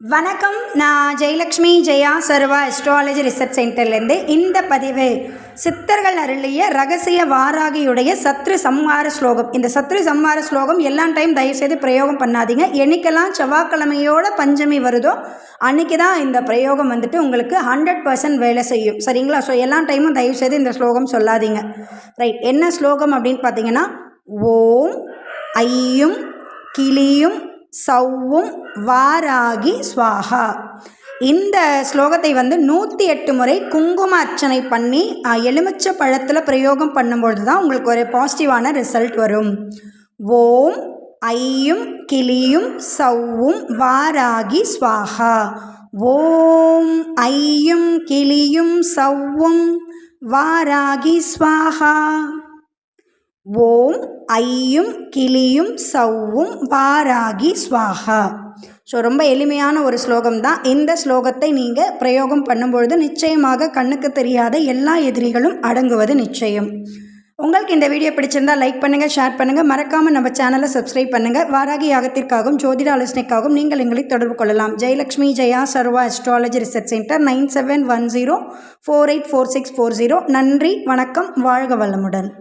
வணக்கம். நான் ஜெயலக்ஷ்மி ஜெயா சர்வா astrology research சென்டர்லேருந்து இந்த பதிவு சித்தர்கள் அருளிய ரகசிய வாராகியுடைய சத்ரு சம்ஹார ஸ்லோகம். இந்த சத்ரு சம்ஹார ஸ்லோகம் எல்லா டைம் தயவுசெய்து பிரயோகம் பண்ணாதீங்க. என்னைக்கெல்லாம் செவ்வாய்க்கிழமையோட பஞ்சமி வருதோ அன்றைக்கி தான் இந்த பிரயோகம் உங்களுக்கு 100% வேலை செய்யும். சரிங்களா? ஸோ எல்லா டைமும் தயவுசெய்து இந்த ஸ்லோகம் சொல்லாதீங்க. ரைட். என்ன ஸ்லோகம் அப்படின்னு பார்த்தீங்கன்னா, ஓம் ஐயும் கிளியும் சவ்வும் வாராகி ஸ்வாஹா. இந்த ஸ்லோகத்தை 108 முறை குங்கும அர்ச்சனை பண்ணி எலுமிச்சை பழத்தில் பிரயோகம் பண்ணும்பொழுது தான் உங்களுக்கு ஒரு பாசிட்டிவான ரிசல்ட் வரும். ஓம் ஐயும் கிளியும் சவ்வும் வாராகி ஸ்வாஹா. ஓம் ஐயும் கிளியும் சவ்வும் வாராகி ஸ்வாஹா. ஓம் ஐயும் கிளியும் சவ்வும் வாராகி ஸ்வாஹா. ஸோ ரொம்ப எளிமையான ஒரு ஸ்லோகம் தான். இந்த ஸ்லோகத்தை நீங்கள் பிரயோகம் பண்ணும்பொழுது நிச்சயமாக கண்ணுக்கு தெரியாத எல்லா எதிரிகளும் அடங்குவது நிச்சயம். உங்களுக்கு இந்த வீடியோ பிடிச்சிருந்தால் லைக் பண்ணுங்கள், ஷேர் பண்ணுங்கள், மறக்காமல் நம்ம சேனலை சப்ஸ்கிரைப் பண்ணுங்கள். வாராகி யாகத்திற்காகவும் ஜோதிட ஆலோசனைக்காகவும் நீங்கள் எங்களை தொடர்பு கொள்ளலாம். ஜெயலக்ஷ்மி ஜெயா சர்வா அஸ்ட்ராலஜி ரிசர்ச் சென்டர் 9710484640. நன்றி, வணக்கம், வாழ்க வளமுடன்.